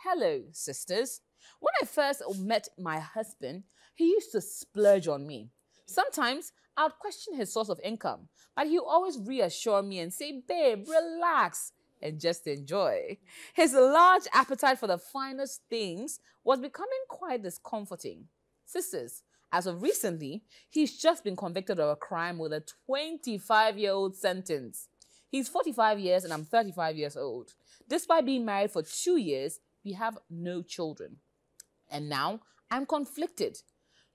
Hello, sisters. When I first met my husband, he used to splurge on me. Sometimes I'd question his source of income, but he would always reassure me and say, babe, relax and just enjoy. His large appetite for the finest things was becoming quite discomforting. Sisters, as of recently, he's just been convicted of a crime with a 25-year-old sentence. He's 45 years and I'm 35 years old. Despite being married for 2 years, we have no children. And now I'm conflicted.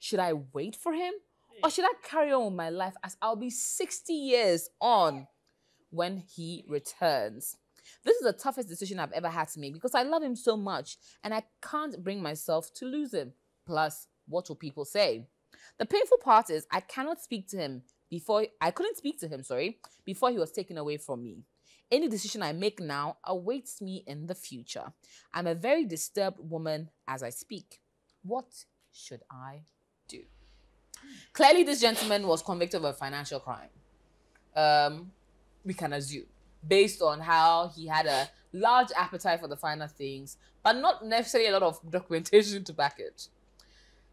Should I wait for him or should I carry on with my life as I'll be 60 years on when he returns? This is the toughest decision I've ever had to make because I love him so much and I can't bring myself to lose him. Plus, what will people say? The painful part is I couldn't speak to him before he was taken away from me. Any decision I make now awaits me in the future. I'm a very disturbed woman as I speak. What should I do? Clearly, this gentleman was convicted of a financial crime. We can assume, based on how he had a large appetite for the finer things, but not necessarily a lot of documentation to back it.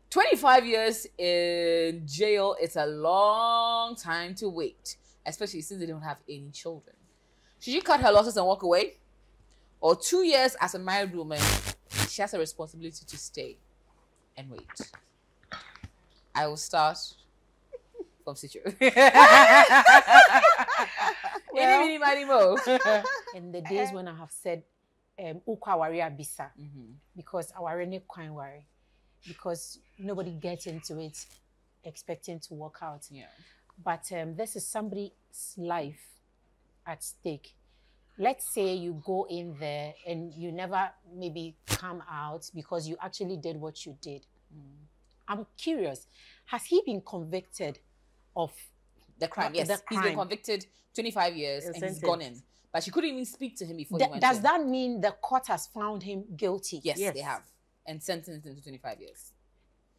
25 years in jail, it's a long time to wait, especially since they don't have any children. Should she cut her losses and walk away? Or 2 years as a married woman, she has a responsibility to stay and wait. I will start from situation. In the days when I have said, bisa, because our quite worry. Because nobody gets into it expecting to work out. Yeah. But this is somebody's life at stake. Let's say you go in there and you never maybe come out because you actually did what you did. I'm curious, has he been convicted of the crime? Yes, the crime? He's been convicted 25 years and he's gone in. But she couldn't even speak to him before he went Does in. that mean the court has found him guilty? Yes, they have. And sentenced him to 25 years.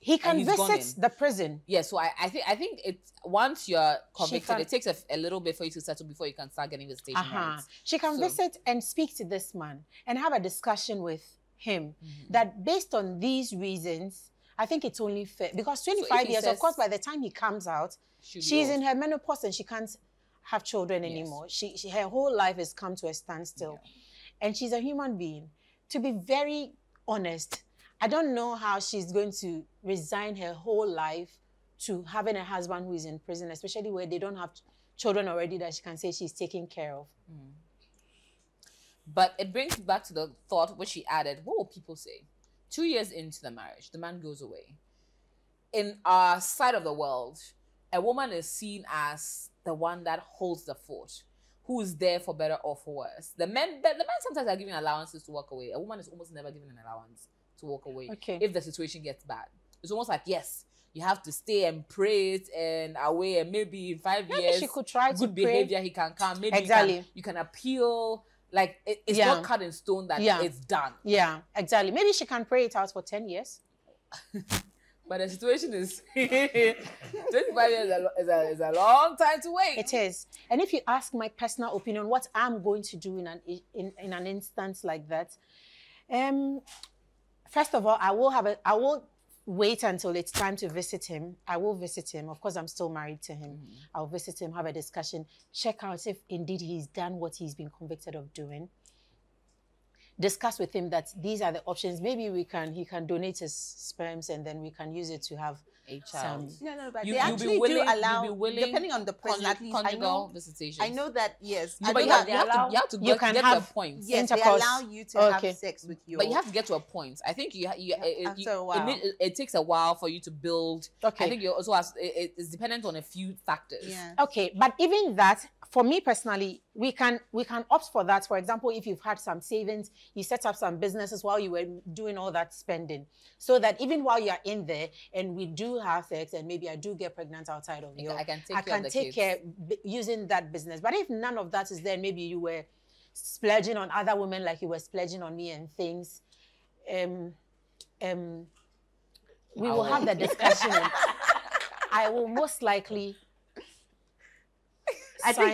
He can visit the prison. Yeah, so I think it's once you're convicted, it takes a little bit for you to settle before you can start getting visitation rights. She can visit and speak to this man and have a discussion with him that based on these reasons, I think it's only fair. Because 25 years, of course, by the time he comes out, she's in her menopause and she can't have children anymore. Her whole life has come to a standstill. Yeah. And she's a human being. To be very honest, I don't know how she's going to resign her whole life to having a husband who is in prison, especially where they don't have children already that she can say she's taking care of. But it brings back to the thought which she added, what will people say? 2 years into the marriage, the man goes away. In our side of the world, a woman is seen as the one that holds the fort, who is there for better or for worse. The men sometimes are given allowances to walk away. A woman is almost never given an allowance to walk away if the situation gets bad. It's almost like, yes, you have to stay and pray it and away, and maybe in 5 years, she could try good to behavior, he can come. Maybe you can appeal. Like, it's not cut in stone that it's done. Yeah, exactly. Maybe she can pray it out for 10 years. But the situation is 25 years is a long time to wait. It is. And if you ask my personal opinion, what I'm going to do in an instance like that, first of all, I will wait until it's time to visit him. I will visit him. Of course, I'm still married to him. I'll visit him, have a discussion, check out if indeed he's done what he's been convicted of doing. Discuss with him that these are the options. Maybe he can donate his sperms and then we can use it to have a child. No, but they actually do allow, depending on the prison, at least conjugal visitations. I know that, yes. No, but you have to get to a point. Yes, they allow you to have sex with your... But you have to get to a point. I think it takes a while for you to build. I think you also it's dependent on a few factors. Yeah. Okay, but even that, for me personally, we can opt for that. For example, if you've had some savings, you set up some businesses while you were doing all that spending, so that even while you're in there and we do have sex and maybe I do get pregnant outside of you, I can take care using that business. But if none of that is there, maybe you were splurging on other women like you were splurging on me and things. We will have the discussion. And I will most likely sign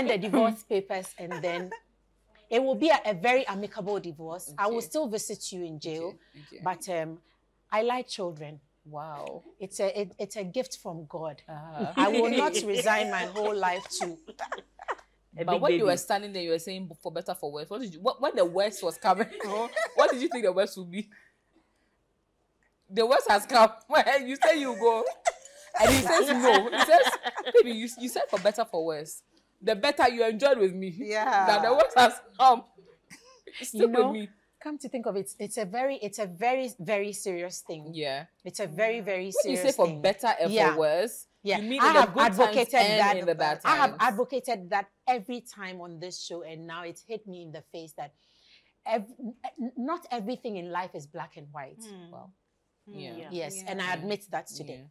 the divorce papers and then it will be a very amicable divorce. I will still visit you in jail, but I like children. Wow. It's a gift from God. I will not resign my whole life to. But when you were standing there, you were saying for better, for worse. What did you? When the worst was coming, what did you think the worst would be? The worst has come. When you say you go, and he says no. He says, "Baby, you said for better, for worse. The better you enjoyed with me. Yeah. That the worst has come. Stick with me." Come to think of it, it's a very, very serious thing. Yeah. It's a very, very serious thing. When you say for better and for worse, you mean I in the have good advocated times and that. in the bad times. I have advocated that every time on this show, and now it's hit me in the face that not everything in life is black and white. Well, yes, and I admit that today.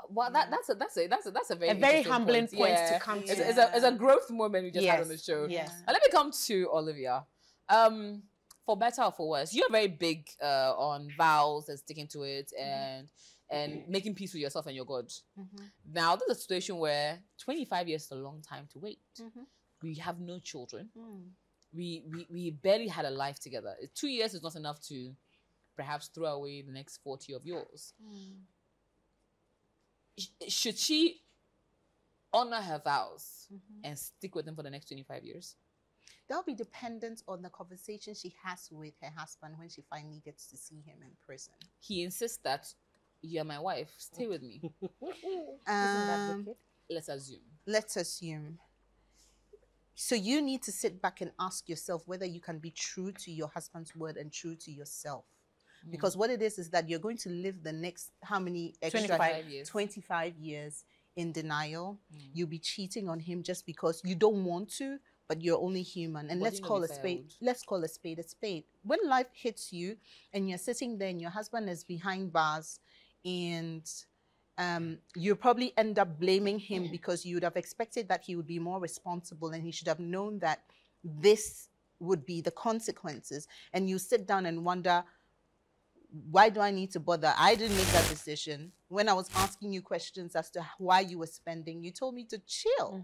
Well, that's a very humbling point to come to. It's a growth moment we just had on the show. Yes. And let me come to Olivia. For better or for worse, you're very big on vows and sticking to it and making peace with yourself and your God. Now, there's a situation where 25 years is a long time to wait. We have no children. We barely had a life together. 2 years is not enough to perhaps throw away the next 40 of yours. Should she honor her vows and stick with them for the next 25 years? That'll be dependent on the conversation she has with her husband when she finally gets to see him in prison. He insists that you're my wife, stay with me. Let's assume. So you need to sit back and ask yourself whether you can be true to your husband's word and true to yourself. Because what it is that you're going to live the next, how many extra? 25 years in denial. You'll be cheating on him just because you don't want to, but you're only human. And let's call a spade a spade. When life hits you and you're sitting there and your husband is behind bars and you probably end up blaming him because you would have expected that he would be more responsible and he should have known that this would be the consequences. And you sit down and wonder, why do I need to bother? I didn't make that decision. When I was asking you questions as to why you were spending, you told me to chill,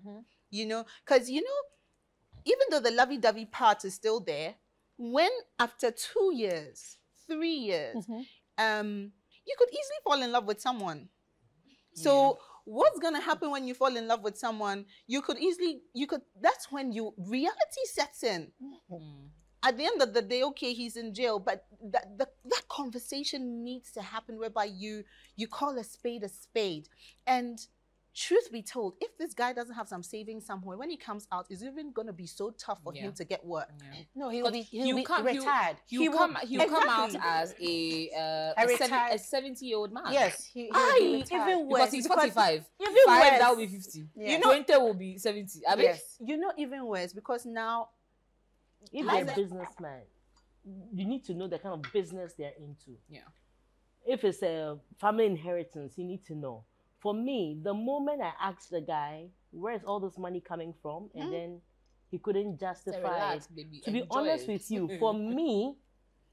because, even though the lovey-dovey part is still there, when after 2 years, 3 years, you could easily fall in love with someone. So what's going to happen when you fall in love with someone? That's when reality sets in. At the end of the day, okay, he's in jail, but that conversation needs to happen whereby you call a spade. And truth be told, if this guy doesn't have some savings somewhere, when he comes out, it's even going to be so tough for him to get work. No, he'll be retired. He'll come out as a 70-year-old man. Yes, he'll be retired. Even worse, because he's 45. Even 5, worse. that will be 50. 20 will be 70. Yes. Even worse, because now, if they're a businessman, you need to know the kind of business they're into. Yeah. If it's a family inheritance, you need to know. For me, the moment I asked the guy, where is all this money coming from? And then he couldn't justify it. Baby. To be honest with you, for me,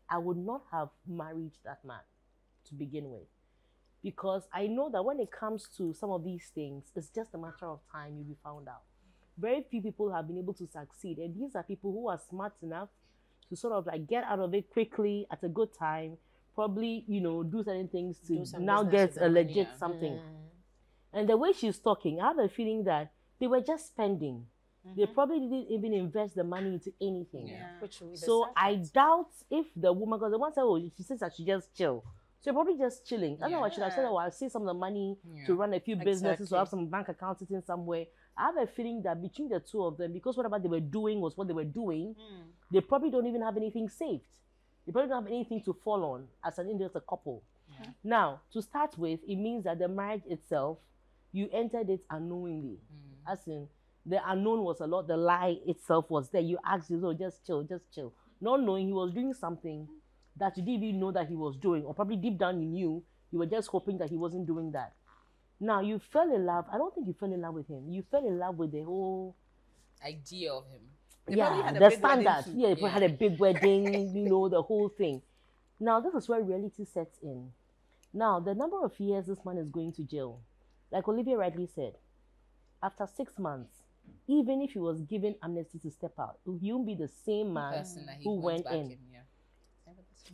I would not have married that man to begin with. Because I know that when it comes to some of these things, it's just a matter of time you'll be found out. Very few people have been able to succeed. And these are people who are smart enough to sort of like get out of it quickly at a good time, probably, do certain things to now get a legit something. And the way she's talking, I have a feeling that they were just spending. They probably didn't even invest the money into anything. So I doubt if the woman, because the one said, she says that she just chill. So you're probably just chilling. I don't know, I should have said, I'll save some of the money to run a few businesses or have some bank accounts sitting somewhere. I have a feeling that between the two of them, because whatever they were doing was what they were doing, they probably don't even have anything saved. They probably don't have anything to fall on as a couple. Now, to start with, it means that the marriage itself, you entered it unknowingly. As in, the unknown was a lot, the lie itself was there. You asked, just chill. Not knowing he was doing something that you didn't even know that he was doing, or probably deep down you knew, you were just hoping that he wasn't doing that. Now, you fell in love. I don't think you fell in love with him. You fell in love with the whole idea of him. The standard. They had a big wedding, the whole thing. Now, this is where reality sets in. Now, the number of years this man is going to jail, like Olivia rightly said, after 6 months, even if he was given amnesty to step out, he won't be the same man Person that he who went back in. Yeah.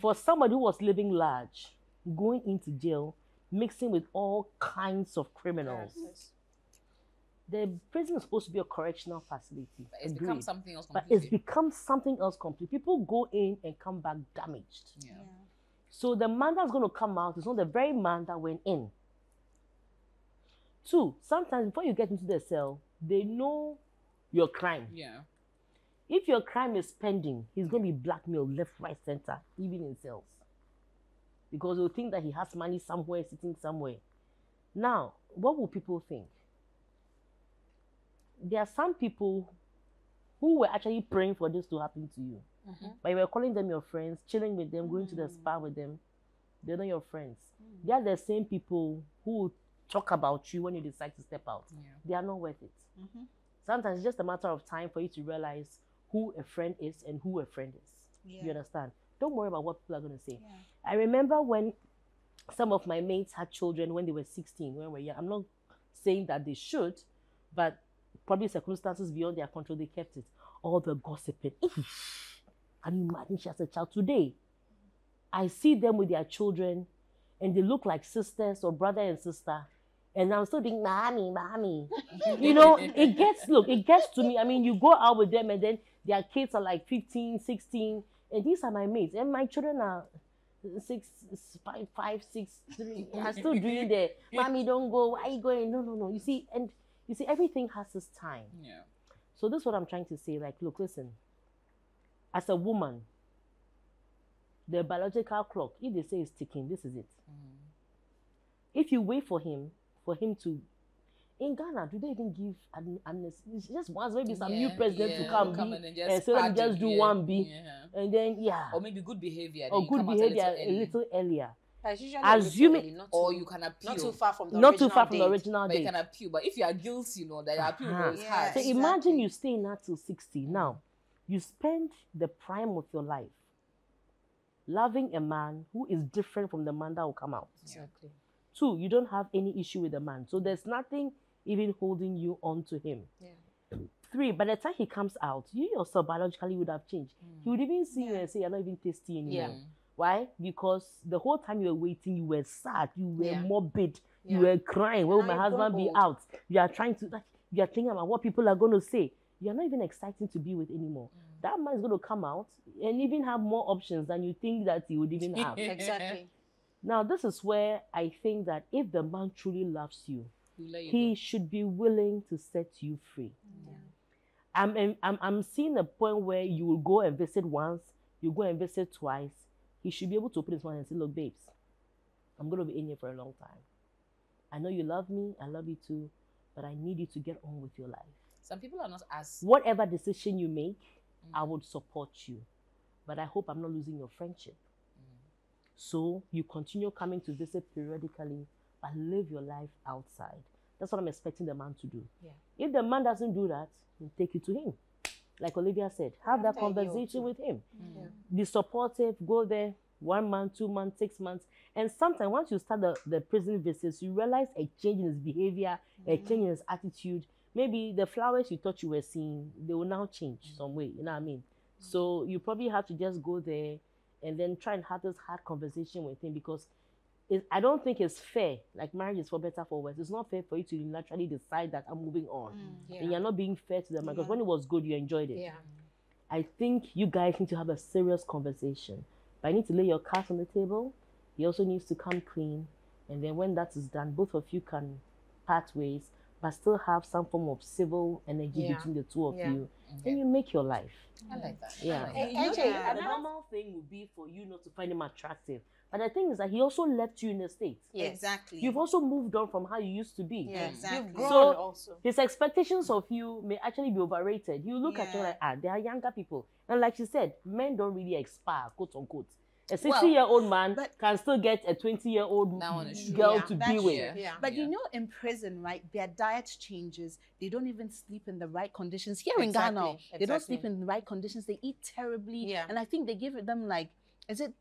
For somebody who was living large, going into jail, mixing with all kinds of criminals. Yes. The prison is supposed to be a correctional facility. But it's become Agreed. something else But completely. it's become something else completely. People go in and come back damaged. Yeah. So the man that's going to come out is not the very man that went in. 2, sometimes before you get into the cell, they know your crime. Yeah. If your crime is pending, he's going to be blackmailed left, right, center, even in cells. Because they'll think that he has money somewhere, sitting somewhere. Now, what will people think? There are some people who were actually praying for this to happen to you. But you were calling them your friends, chilling with them, going to the spa with them. They're not your friends. They are the same people who will talk about you when you decide to step out. Yeah. They are not worth it. Sometimes it's just a matter of time for you to realize who a friend is and who a friend is. Yeah. You understand? Don't worry about what people are going to say. Yeah. I remember when some of my mates had children when they were 16, when we were young. I'm not saying that they should, but probably circumstances beyond their control, they kept it. All the gossiping. Can you imagine she has a child today? I see them with their children and they look like sisters or brother and sister. And I'm still thinking, mommy. You know, it gets to me. I mean, you go out with them and then their kids are like 15, 16, and these are my mates. And my children are 5, 6, 3. I'm still doing the, mommy, don't go. Why are you going? No. You see, everything has its time. Yeah. So this is what I'm trying to say. Like, look, listen. As a woman, the biological clock, if they say it's ticking, this is it. If you wait for him to, in Ghana, do they even give amnesty? It's just once, maybe some new president to come and so let me just do 1B, and then or maybe good behavior. Or good behavior a little earlier. Assuming, or you can appeal. not too far from the Not original too far from the date. original But you date. can appeal. But if you are guilty, the appeal is Yeah. hard. So Exactly. imagine you stay in that till 60. Now, you spend the prime of your life loving a man who is different from the man that will come out. Exactly. 2, you don't have any issue with the man. So there's nothing even holding you on to him. Yeah. 3, by the time he comes out, you yourself biologically would have changed. He would even see you and say, you're not even tasty anymore. Yeah. Why? Because the whole time you were waiting, you were sad, you were morbid, you Yeah. were crying. Will Now my you've husband grown be old. out? You are trying to, you are thinking about what people are going to say. You're not even exciting to be with anymore. That man is going to come out and even have more options than you think that he would even have. Exactly. Now, this is where I think that if the man truly loves you, he should be willing to set you free. I'm seeing a point where you will go and visit once, you go and visit twice. He should be able to open his mouth and say, look, babes, I'm going to be in here for a long time. I know you love me, I love you too, but I need you to get on with your life. Some people are not as... Whatever decision you make, I would support you. But I hope I'm not losing your friendship. So you continue coming to visit periodically, but live your life outside. That's what I'm expecting the man to do. Yeah. If the man doesn't do that, then take it to him. Like Olivia said, have that conversation with him. Be supportive, go there 1 month, 2 months, 6 months. And sometimes once you start the prison visits, you realize a change in his behavior, a change in his attitude. Maybe the flowers you thought you were seeing, they will now change some way, you know what I mean? So you probably have to just go there and then try and have this hard conversation with him, because I don't think it's fair. Like, marriage is for better, for worse. It's not fair for you to naturally decide that I'm moving on. And you're not being fair to them, because when it was good, you enjoyed it. Yeah. I think you guys need to have a serious conversation. But I need to lay your cards on the table. He also needs to come clean. And then when that is done, both of you can part ways, but still have some form of civil energy between the two of you. And you make your life. I like that. Yeah. The normal thing would be for you not to find him attractive. But the thing is that he also left you in the States. Yes. Exactly. You've also moved on from how you used to be. Yeah, exactly. You've grown So also. his expectations of you may actually be overrated. You look at you like, they are younger people. And like she said, men don't really expire, quote unquote. A 60-year-old man can still get a 20-year-old girl to be with. Yeah. But you know, in prison, right, their diet changes. They don't even sleep in the right conditions. Here in Exactly. Ghana, they don't sleep in the right conditions. They eat terribly. Yeah. And I think they give them like, is it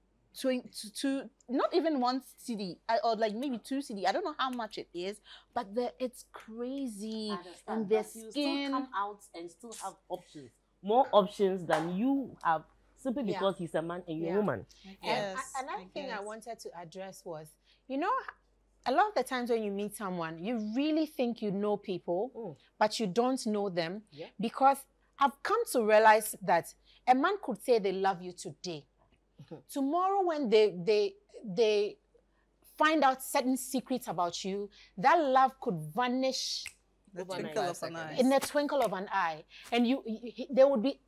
to not even 1 cedi or like maybe 2 cedi. I don't know how much it is, but it's crazy. And their skin skin still come out and still have options, more options than you have, simply because he's a man and you're a woman. And another thing I wanted to address was, you know, a lot of the times when you meet someone, you really think you know people, but you don't know them, because I've come to realize that a man could say they love you today. Tomorrow, when they find out certain secrets about you, that love could vanish in the twinkle of an eye, and there would be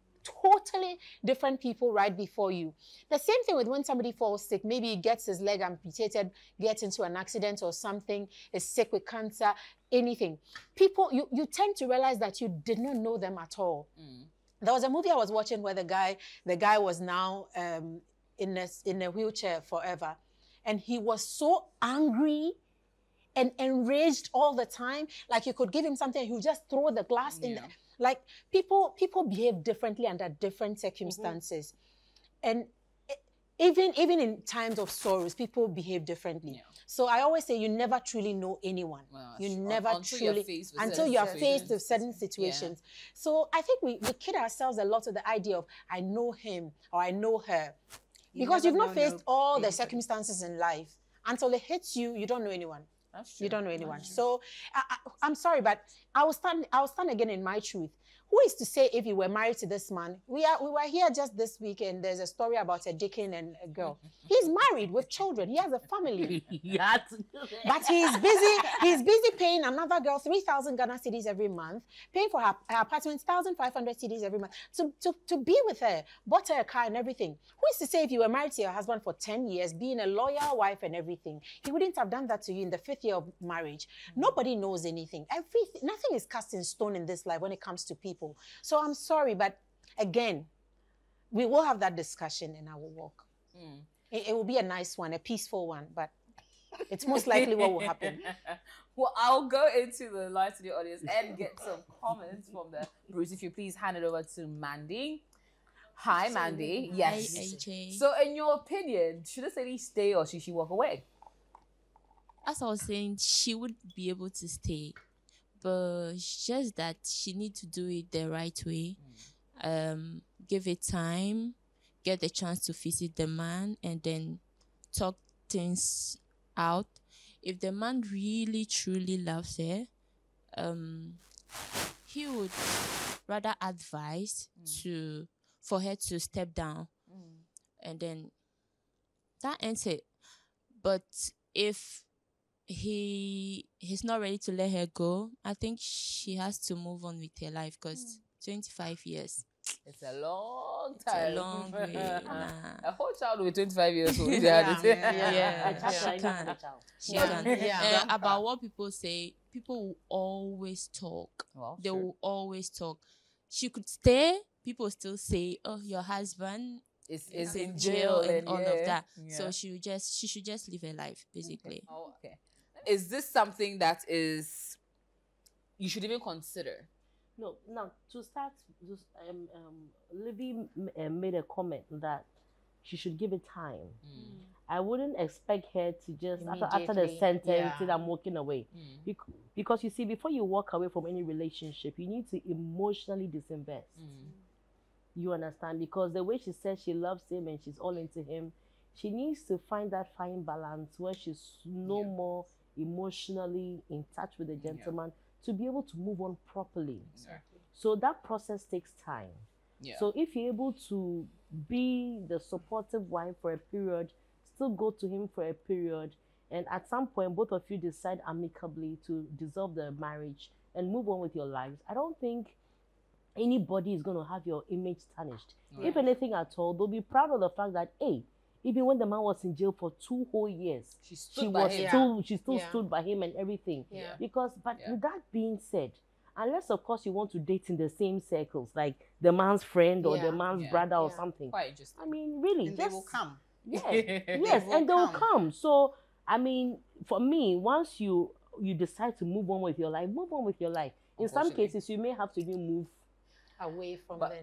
totally different people right before you. The same thing with when somebody falls sick. Maybe he gets his leg amputated, gets into an accident or something, is sick with cancer, anything. People, you tend to realize that you did not know them at all. There was a movie I was watching where the guy was now in a wheelchair forever, and he was so angry and enraged all the time. Like, you could give him something, he would just throw the glass in. Like, people behave differently under different circumstances, and even in times of sorrows, people behave differently. So I always say you never truly know anyone. You never truly, until you are faced with certain situations. So I think we kid ourselves a lot with the idea of, I know him or I know her, because you've not faced all the circumstances in life. Until it hits you, you don't know anyone. You don't know anyone. So I'm sorry, but I will stand again in my truth. Who is to say if you were married to this man? We were here just this week, and there's a story about a deacon and a girl. He's married with children. He has a family. But he's busy paying another girl 3,000 Ghana cedis every month, paying for her apartment 1,500 cedis every month to be with her, bought her a car and everything. Who is to say if you were married to your husband for 10 years, being a loyal wife and everything, he wouldn't have done that to you in the 5th year of marriage? Nobody knows anything. Nothing is cast in stone in this life when it comes to people. So I'm sorry, but again, we will have that discussion in our walk. It will be a nice one, a peaceful one, but it's most likely what will happen. Well, I'll go into the lines to the audience and get some comments from the Bruce. If you please hand it over to Mandy. Hi, Mandy. Yes. Hi, AJ. So, in your opinion, should this lady stay or should she walk away? As I was saying, she would be able to stay, but it's just that she needs to do it the right way. Give it time, get the chance to visit the man, and then talk things out. If the man really truly loves her, he would rather advise for her to step down, and then that ends it. But if he's not ready to let her go, I think she has to move on with her life, because 25 years. It's a long time. It's a long way. A whole child with 25 years old. She can. About what people say, people will always talk. Well, they will always talk. She could stay. People still say, "Oh, your husband is in jail and all of that." So she should just live her life, basically. Oh, okay. Is this something that is you should even consider? No. Now, to start, Libby made a comment that she should give it time. I wouldn't expect her to just, after the sentence, say I'm walking away. Because you see, before you walk away from any relationship, you need to emotionally disinvest. You understand? Because the way she says she loves him and she's all into him, she needs to find that fine balance where she's no more emotionally in touch with the gentleman to be able to move on properly. Exactly. So that process takes time. So if you're able to be the supportive wife for a period, still go to him for a period, and at some point both of you decide amicably to dissolve the marriage and move on with your lives, I don't think anybody is going to have your image tarnished. If anything at all, they'll be proud of the fact that, hey, even when the man was in jail for 2 whole years, she still stood by him and everything. Because, but with that being said, unless of course you want to date in the same circles, like the man's friend or the man's brother or something. Quite interesting. I mean, really, they will come. Yes, and they will come. So, I mean, for me, once you decide to move on with your life, move on with your life. In some cases, you may have to even move away from but